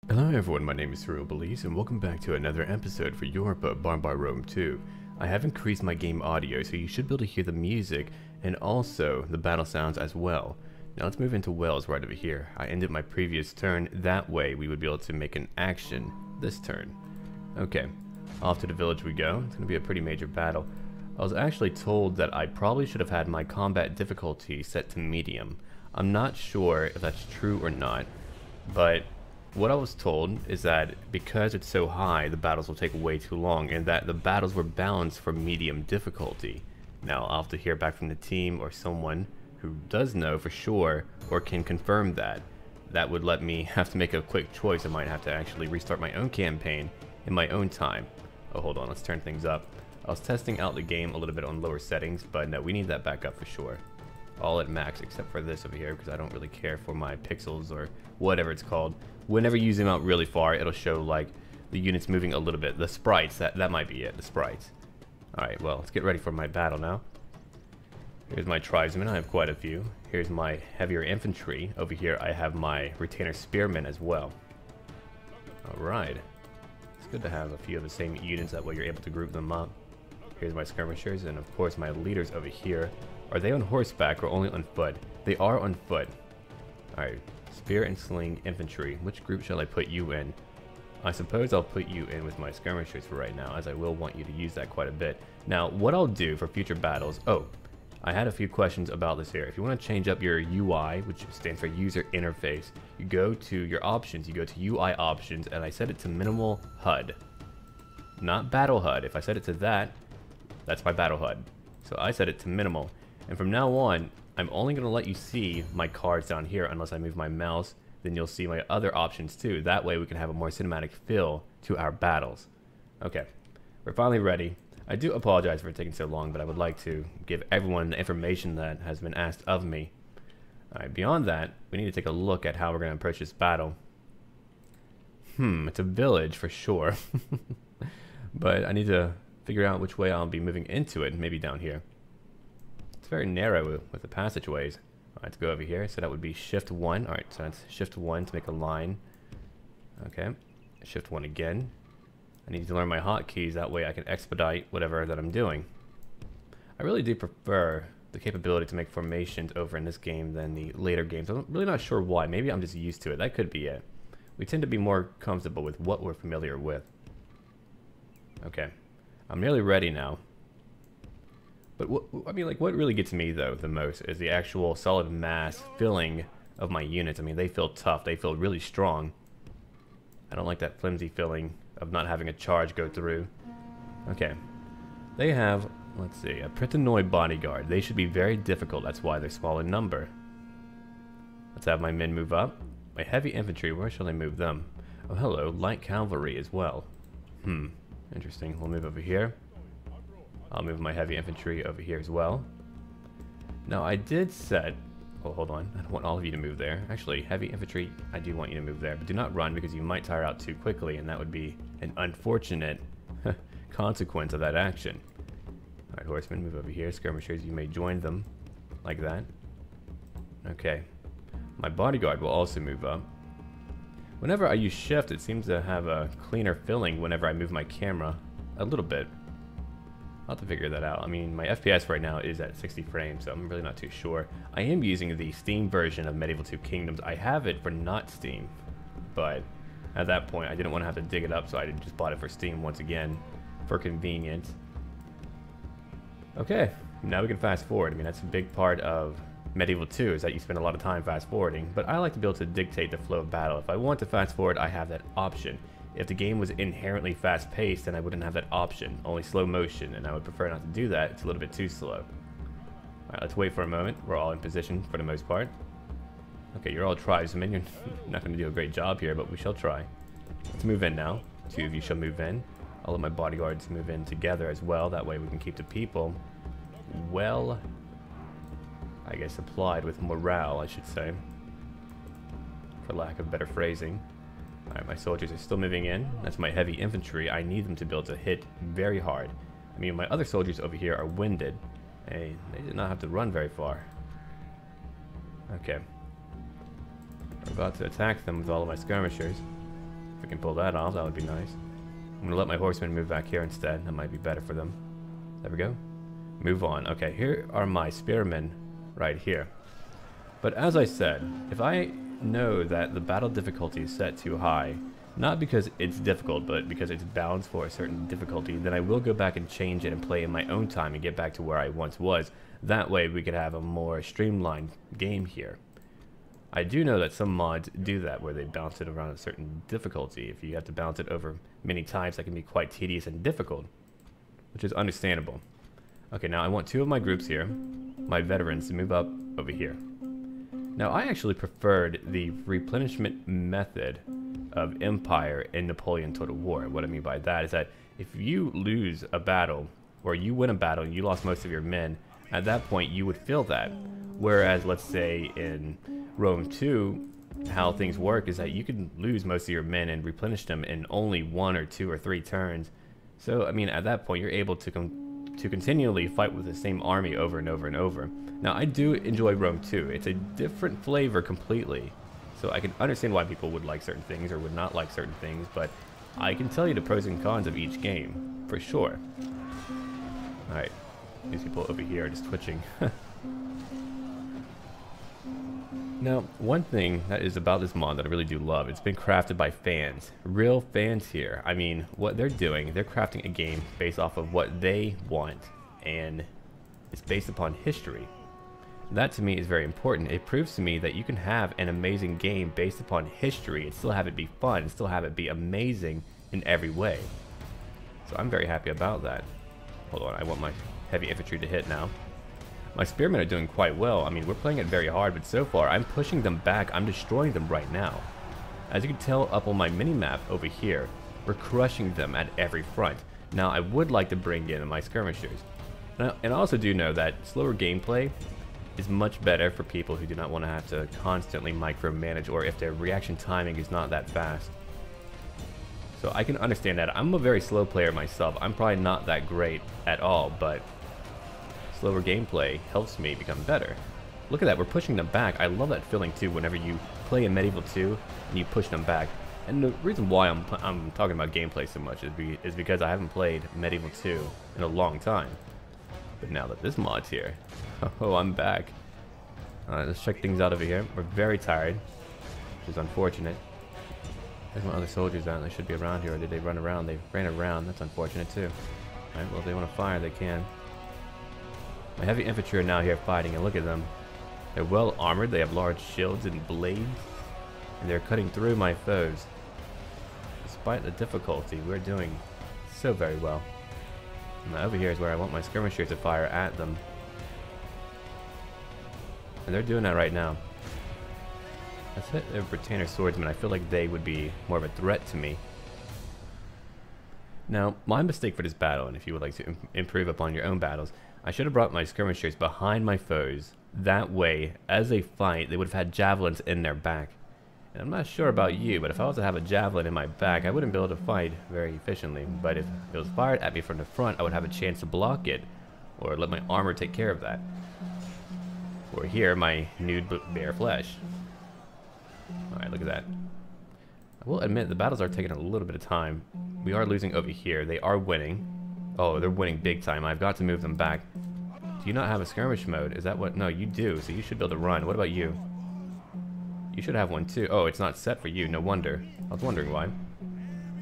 Hello everyone, my name is SurrealBeliefs and welcome back to another episode for Europa Barbarorum 2. I have increased my game audio so you should be able to hear the music and also the battle sounds as well. Now let's move into Wales right over here. I ended my previous turn, that way we would be able to make an action this turn. Okay, off to the village we go. It's going to be a pretty major battle. I was actually told that I probably should have had my combat difficulty set to medium. I'm not sure if that's true or not, but what I was told is that because it's so high, the battles will take way too long, and that the battles were balanced for medium difficulty. Now, I'll have to hear back from the team or someone who does know for sure or can confirm that. That would let me have to make a quick choice. I might have to actually restart my own campaign in my own time. Oh, hold on, let's turn things up. I was testing out the game a little bit on lower settings, but no, we need that back up for sure. All at max except for this over here because I don't really care for my pixels or whatever it's called. Whenever you zoom out really far, it'll show like the units moving a little bit. The sprites, that might be it, the sprites. Alright, well, let's get ready for my battle now. Here's my tribesmen, I have quite a few. Here's my heavier infantry. Over here I have my retainer spearmen as well. Alright. It's good to have a few of the same units, that way you're able to group them up. Here's my skirmishers, and of course my leaders over here. Are they on horseback or only on foot? They are on foot. Alright, spear and sling infantry. Which group shall I put you in? I suppose I'll put you in with my skirmishers for right now, as I will want you to use that quite a bit. Now, what I'll do for future battles... Oh, I had a few questions about this here. If you want to change up your UI, which stands for user interface, you go to your options, you go to UI options, and I set it to minimal HUD. Not battle HUD. If I set it to that, that's my battle HUD. So I set it to minimal. And from now on, I'm only going to let you see my cards down here unless I move my mouse. Then you'll see my other options too. That way we can have a more cinematic feel to our battles. Okay, we're finally ready. I do apologize for taking so long, but I would like to give everyone the information that has been asked of me. Alright, beyond that, we need to take a look at how we're going to approach this battle. It's a village for sure. But I need to figure out which way I'll be moving into it, maybe down here. It's very narrow with the passageways. Alright, let's go over here. So that would be shift 1. Alright, so that's shift 1 to make a line. Okay, shift 1 again. I need to learn my hotkeys, that way I can expedite whatever that I'm doing. I really do prefer the capability to make formations over in this game than the later games. I'm really not sure why. Maybe I'm just used to it. That could be it. We tend to be more comfortable with what we're familiar with. Okay, I'm nearly ready now. But what really gets me though the most is the actual solid mass filling of my units. I mean, they feel tough. They feel really strong. I don't like that flimsy feeling of not having a charge go through. Okay, they have, let's see, a Pritanoi bodyguard. They should be very difficult. That's why they're small in number. Let's have my men move up. My heavy infantry, where shall I move them? Oh, hello, light cavalry as well. Interesting. We'll move over here. I'll move my heavy infantry over here as well. Now I did set... Oh, hold on. I don't want all of you to move there. Actually, heavy infantry, I do want you to move there. But do not run because you might tire out too quickly, and that would be an unfortunate consequence of that action. Alright, horsemen, move over here. Skirmishers, you may join them. Like that. Okay. My bodyguard will also move up. Whenever I use shift, it seems to have a cleaner filling whenever I move my camera. A little bit. I'll have to figure that out. I mean, my FPS right now is at 60 frames, so I'm really not too sure. I am using the Steam version of Medieval 2 Kingdoms. I have it for not Steam, but at that point I didn't want to have to dig it up, so I just bought it for Steam once again for convenience. Okay, now we can fast forward. I mean, that's a big part of Medieval 2 is that you spend a lot of time fast forwarding, but I like to be able to dictate the flow of battle. If I want to fast forward, I have that option. If the game was inherently fast-paced, then I wouldn't have that option. Only slow motion, and I would prefer not to do that. It's a little bit too slow. Alright, let's wait for a moment. We're all in position for the most part. Okay, you're all tribesmen. You're not going to do a great job here, but we shall try. Let's move in now. 2 of you shall move in. I'll let my bodyguards move in together as well. That way we can keep the people well, I guess, supplied with morale, I should say, for lack of better phrasing. Alright, my soldiers are still moving in. That's my heavy infantry. I need them to be able to hit very hard. I mean, my other soldiers over here are winded. They did not have to run very far. Okay. We're about to attack them with all of my skirmishers. If we can pull that off, that would be nice. I'm going to let my horsemen move back here instead. That might be better for them. There we go. Move on. Okay, here are my spearmen right here. But as I said, if I know that the battle difficulty is set too high, not because it's difficult, but because it's balanced for a certain difficulty, then I will go back and change it and play in my own time and get back to where I once was. That way we could have a more streamlined game here. I do know that some mods do that, where they bounce it around a certain difficulty. If you have to bounce it over many times, that can be quite tedious and difficult, which is understandable. Okay, now I want 2 of my groups here, my veterans, to move up over here. Now, I actually preferred the replenishment method of Empire in Napoleon Total War. What I mean by that is that if you lose a battle, or you win a battle and you lost most of your men, at that point you would feel that. Whereas, let's say in Rome 2, how things work is that you can lose most of your men and replenish them in only 1 or 2 or 3 turns. So, I mean, at that point you're able to continually fight with the same army over and over and over. Now, I do enjoy Rome 2. It's a different flavor completely. So I can understand why people would like certain things or would not like certain things, but I can tell you the pros and cons of each game, for sure. Alright, these people over here are just twitching. Now, one thing that is about this mod that I really do love, it's been crafted by fans. Real fans here. I mean, what they're doing, they're crafting a game based off of what they want, and it's based upon history. That to me is very important. It proves to me that you can have an amazing game based upon history and still have it be fun and still have it be amazing in every way. So I'm very happy about that. Hold on, I want my heavy infantry to hit now. My spearmen are doing quite well. I mean, we're playing it very hard, but so far I'm pushing them back. I'm destroying them right now. As you can tell up on my mini-map over here, we're crushing them at every front. Now, I would like to bring in my skirmishers. And I also do know that slower gameplay is much better for people who do not want to have to constantly micromanage, or if their reaction timing is not that fast. So I can understand that. I'm a very slow player myself. I'm probably not that great at all, but slower gameplay helps me become better. Look at that, we're pushing them back. I love that feeling too whenever you play in Medieval 2 and you push them back. And the reason why I'm talking about gameplay so much is because I haven't played Medieval 2 in a long time. But now that this mod's here, oh, I'm back. Let's check things out over here. We're very tired, which is unfortunate. There's my other soldiers out. They should be around here, or did they run around? They ran around. That's unfortunate too. Alright, well, if they want to fire, they can. My heavy infantry are now here fighting, and look at them. They're well armored. They have large shields and blades, and they're cutting through my foes. Despite the difficulty, we're doing so very well. Now over here is where I want my skirmishers to fire at them. And they're doing that right now. Let's hit the Pritanoi swordsmen. I feel like they would be more of a threat to me. Now, my mistake for this battle, and if you would like to improve upon your own battles, I should have brought my skirmishers behind my foes. That way, as they fight, they would have had javelins in their back. And I'm not sure about you, but if I was to have a javelin in my back, I wouldn't be able to fight very efficiently. But if it was fired at me from the front, I would have a chance to block it, or let my armor take care of that. Or here, my nude bare flesh. Alright, look at that. I will admit, the battles are taking a little bit of time. We are losing over here. They are winning. Oh, they're winning big time. I've got to move them back. Do you not have a skirmish mode? Is that what? No, you do, so you should be able to run. What about you? You should have one too. Oh, it's not set for you. No wonder. I was wondering why.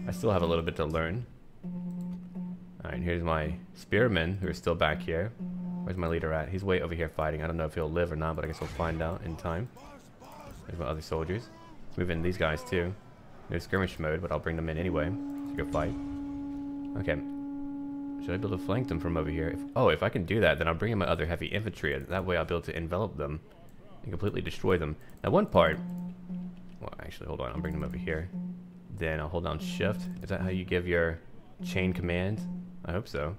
I still have a little bit to learn. Alright, here's my spearmen who are still back here. Where's my leader at? He's way over here fighting. I don't know if he'll live or not, but I guess we'll find out in time. There's my other soldiers. Let's move in these guys too. No skirmish mode, but I'll bring them in anyway to go fight. Okay. Should I be able to flank them from over here? If I can do that, then I'll bring in my other heavy infantry. That way I'll be able to envelop them and completely destroy them. Now one part... Well, actually, hold on. I'll bring them over here. Then I'll hold down shift. Is that how you give your chain commands? I hope so.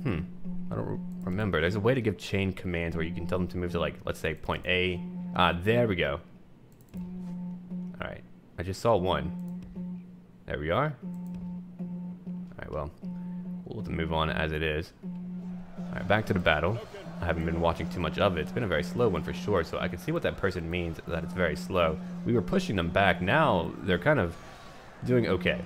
I don't remember. There's a way to give chain commands where you can tell them to move to, like, let's say point A. There we go. Alright. I just saw one. There we are. Alright, well. We'll have to move on as it is. Alright, back to the battle. I haven't been watching too much of it. It's been a very slow one for sure, so I can see what that person means, that it's very slow. We were pushing them back. Now, they're kind of doing okay.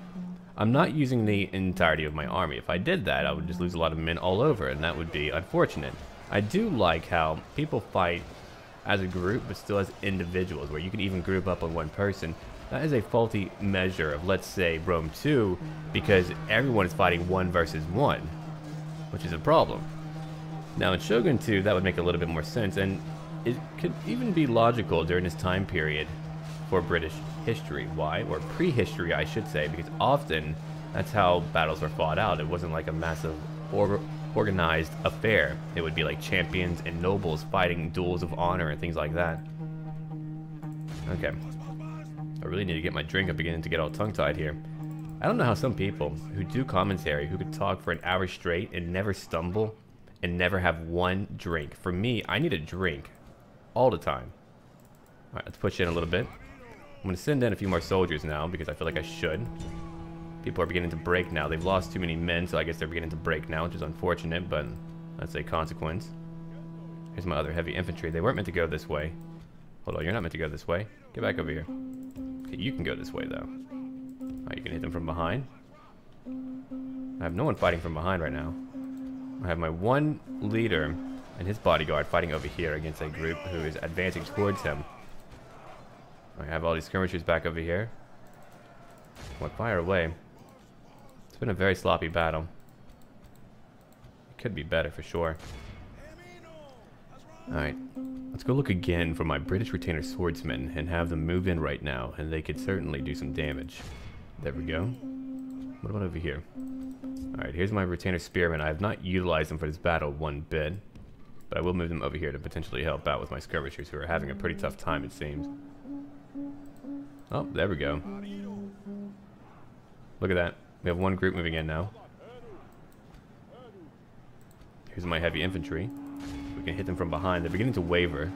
I'm not using the entirety of my army. If I did that, I would just lose a lot of men all over, and that would be unfortunate. I do like how people fight as a group, but still as individuals, where you can even group up on one person. That is a faulty measure of, let's say, Rome 2, because everyone is fighting 1 versus 1, which is a problem. Now in Shogun 2, that would make a little bit more sense, and it could even be logical during this time period for British history. Why? Or prehistory, I should say, because often that's how battles were fought out. It wasn't like a massive organized affair. It would be like champions and nobles fighting duels of honor and things like that. Okay. I really need to get my drink. I'm beginning to get all tongue-tied here. I don't know how some people who do commentary, who could talk for an hour straight and never stumble and never have one drink. For me, I need a drink all the time. Alright, let's push in a little bit. I'm going to send in a few more soldiers now because I feel like I should. People are beginning to break now. They've lost too many men, so I guess they're beginning to break now, which is unfortunate, but that's a consequence. Here's my other heavy infantry. They weren't meant to go this way. Hold on, you're not meant to go this way. Get back over here. Okay, you can go this way, though. Alright, you can hit them from behind. I have no one fighting from behind right now. I have my one leader and his bodyguard fighting over here against a group who is advancing towards him. I have all these skirmishers back over here. Well, fire away. It's been a very sloppy battle. It could be better for sure. Alright, let's go look again for my British retainer swordsmen and have them move in right now, and they could certainly do some damage. There we go. What about over here? Alright, here's my retainer spearmen. I have not utilized them for this battle one bit, but I will move them over here to potentially help out with my skirmishers, who are having a pretty tough time, it seems. Oh, there we go. Look at that. We have one group moving in now. Here's my heavy infantry. We can hit them from behind. They're beginning to waver.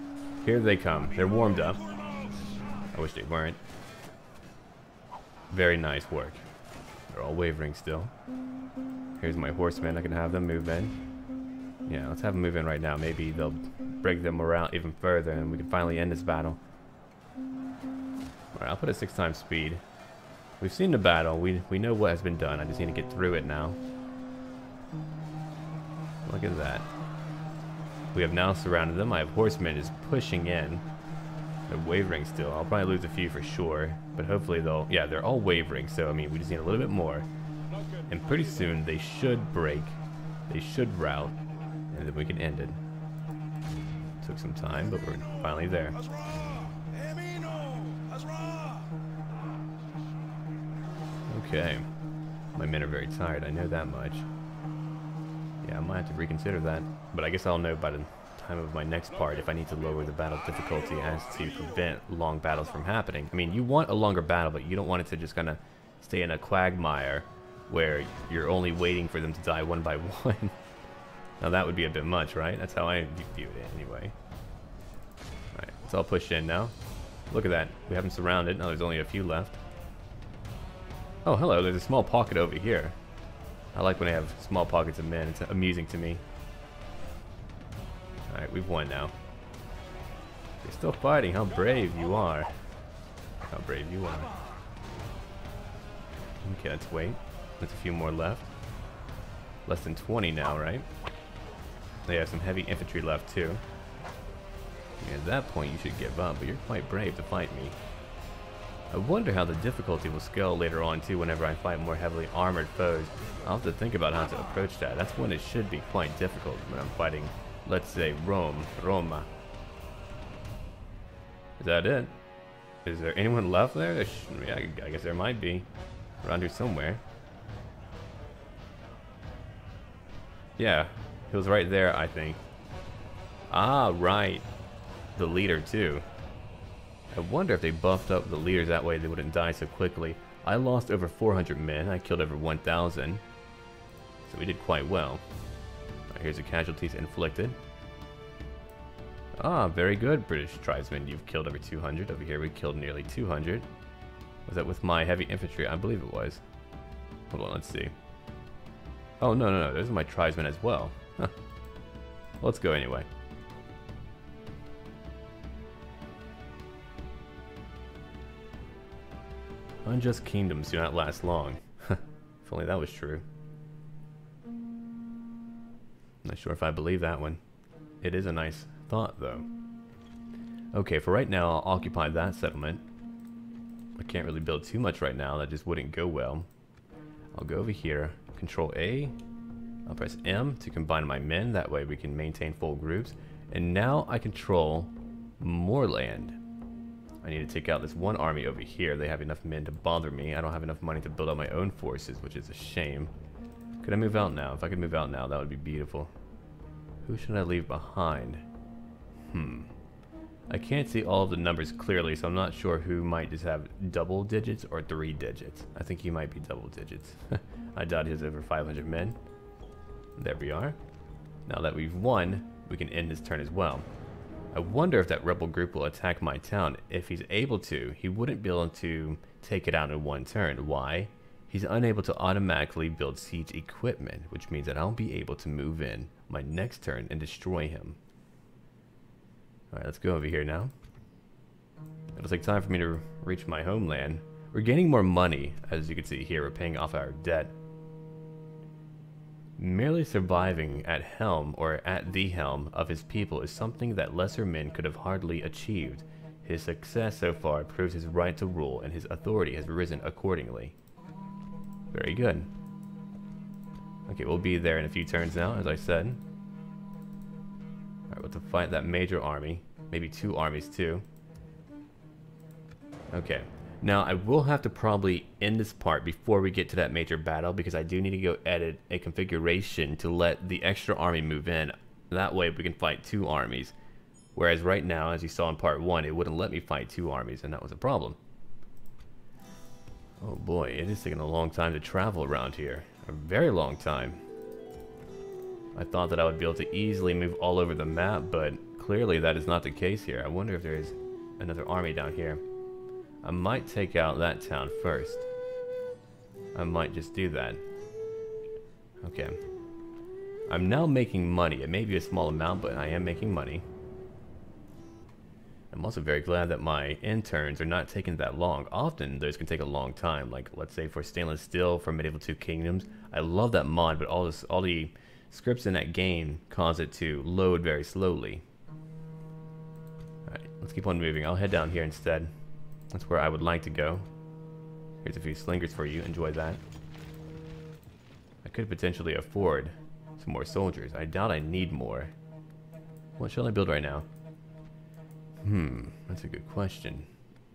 Here they come. They're warmed up. I wish they weren't. Very nice work. They're all wavering still. Here's my horsemen. I can have them move in. Yeah, let's have them move in right now. Maybe they'll break their morale even further and we can finally end this battle. Alright, I'll put a 6 times speed. We've seen the battle. We know what has been done. I just need to get through it now. Look at that. We have now surrounded them. I have horsemen just pushing in. They're wavering still. I'll probably lose a few for sure, but hopefully they'll... Yeah, they're all wavering, so I mean, we just need a little bit more. And pretty soon they should break. They should rout, and then we can end it. Took some time, but we're finally there. Okay. My men are very tired, I know that much. Yeah, I might have to reconsider that. But I guess I'll know by the time of my next part if I need to lower the battle difficulty as to prevent long battles from happening. I mean, you want a longer battle, but you don't want it to just kind of stay in a quagmire where you're only waiting for them to die one by one. Now that would be a bit much, right? That's how I viewed it anyway. Alright, let's all push in now. Look at that. We have them surrounded. Now there's only a few left. Oh, hello. There's a small pocket over here. I like when they have small pockets of men. It's amusing to me. Alright, we've won now. You're still fighting. How brave you are. How brave you are. Okay, let's wait. There's a few more left. Less than 20 now, right? They have some heavy infantry left too. And at that point you should give up, but you're quite brave to fight me. I wonder how the difficulty will scale later on too whenever I fight more heavily armored foes. I'll have to think about how to approach that. That's when it should be quite difficult when I'm fighting, let's say, Roma. Is that it? Is there anyone left there? Yeah, I guess there might be. Around here somewhere. Yeah, he was right there, I think. Ah, right. The leader too. I wonder if they buffed up the leaders that way they wouldn't die so quickly. I lost over 400 men. I killed over 1,000. So we did quite well. Right, here's the casualties inflicted. Ah, very good, British tribesmen. You've killed over 200. Over here we killed nearly 200. Was that with my heavy infantry? I believe it was. Hold on, let's see. Oh, no. Those are my tribesmen as well. Huh. Well, let's go anyway. Unjust kingdoms do not last long. If only that was true. Not sure if I believe that one. It is a nice thought, though. Okay, for right now, I'll occupy that settlement. I can't really build too much right now. That just wouldn't go well. I'll go over here. Control A. I'll press M to combine my men. That way we can maintain full groups. And now I control more land. I need to take out this one army over here. They have enough men to bother me. I don't have enough money to build up my own forces, which is a shame. Could I move out now? If I could move out now, that would be beautiful. Who should I leave behind? I can't see all of the numbers clearly, so I'm not sure who might just have double digits or 3 digits. I think he might be double digits. I doubt he has over 500 men. There we are. Now that we've won, we can end his turn as well. I wonder if that rebel group will attack my town. If he's able to, he wouldn't be able to take it out in one turn. Why? He's unable to automatically build siege equipment, which means that I'll be able to move in my next turn and destroy him. Alright, let's go over here now. It'll take time for me to reach my homeland. We're gaining more money, as you can see here. We're paying off our debt. Merely surviving at helm or at the helm of his people is something that lesser men could have hardly achieved. His success so far proves his right to rule, and his authority has risen accordingly. Very good. Okay, we'll be there in a few turns now, as I said. Alright, we'll have to fight that major army. Maybe 2 armies too. Okay. Now, I will have to probably end this part before we get to that major battle, because I do need to go edit a configuration to let the extra army move in. That way we can fight 2 armies. Whereas right now, as you saw in part 1, it wouldn't let me fight 2 armies, and that was a problem. Oh boy, it is taking a long time to travel around here. A very long time. I thought that I would be able to easily move all over the map, but clearly that is not the case here. I wonder if there is another army down here. I might take out that town first. I might just do that. Okay. I'm now making money. It may be a small amount, but I am making money. I'm also very glad that my end turns are not taking that long. Often those can take a long time. Like, let's say for stainless steel for Medieval 2 Kingdoms. I love that mod, but all the scripts in that game cause it to load very slowly. Alright, let's keep on moving. I'll head down here instead. That's where I would like to go. Here's a few slingers for you. Enjoy that. I could potentially afford some more soldiers. I doubt I need more. What shall I build right now? That's a good question.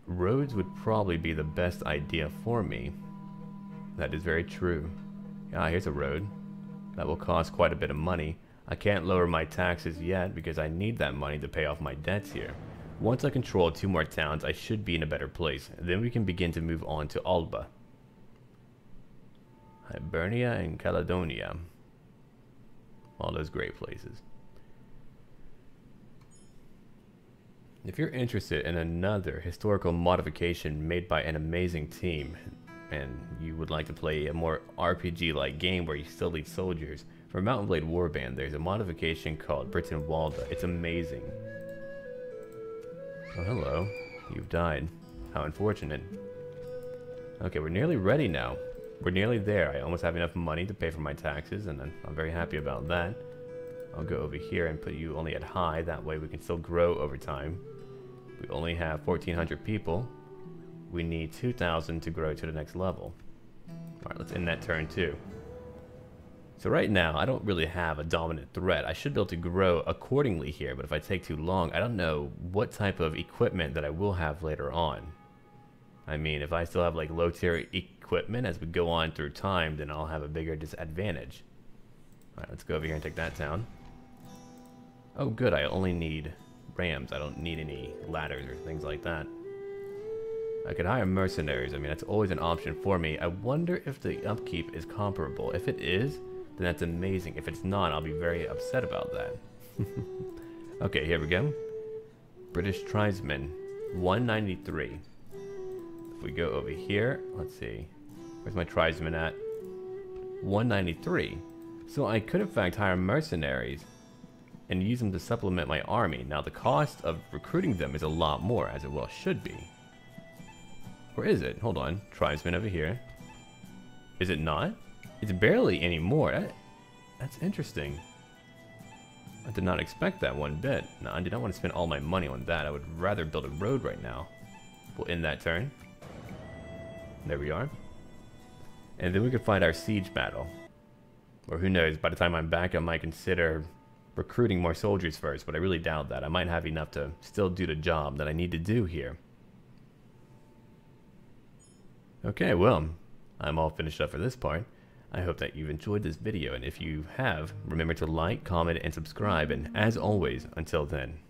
Roads would probably be the best idea for me. That is very true. Ah, here's a road. That will cost quite a bit of money. I can't lower my taxes yet because I need that money to pay off my debts here. Once I control 2 more towns, I should be in a better place. Then we can begin to move on to Alba. Hibernia and Caledonia. All those great places. If you're interested in another historical modification made by an amazing team, and you would like to play a more RPG-like game where you still lead soldiers, for Mount and Blade Warband, there's a modification called Pritanoi. It's amazing. Oh, hello. You've died. How unfortunate. Okay, we're nearly ready now. We're nearly there. I almost have enough money to pay for my taxes, and I'm very happy about that. I'll go over here and put you only at high. That way we can still grow over time. We only have 1,400 people. We need 2,000 to grow to the next level. Alright, let's end that turn too. So right now, I don't really have a dominant threat. I should be able to grow accordingly here, but if I take too long, I don't know what type of equipment that I will have later on. I mean, if I still have like low-tier equipment as we go on through time, then I'll have a bigger disadvantage. Alright, let's go over here and take that town. Oh good, I only need rams. I don't need any ladders or things like that. I could hire mercenaries. I mean, that's always an option for me. I wonder if the upkeep is comparable. If it is, then that's amazing. If it's not, I'll be very upset about that. Okay, here we go. British tribesmen, 193. If we go over here, let's see. Where's my tribesmen at? 193. So I could in fact hire mercenaries and use them to supplement my army. Now the cost of recruiting them is a lot more, as it well should be. Or is it? Hold on. Tribesman over here. Is it not? It's barely anymore. That's interesting. I did not expect that one bit. No, I did not want to spend all my money on that. I would rather build a road right now. We'll end that turn. There we are. And then we could fight our siege battle. Or who knows, by the time I'm back I might consider recruiting more soldiers first, but I really doubt that. I might have enough to still do the job that I need to do here. Okay, well, I'm all finished up for this part. I hope that you've enjoyed this video, and if you have, remember to like, comment, and subscribe, and as always, until then.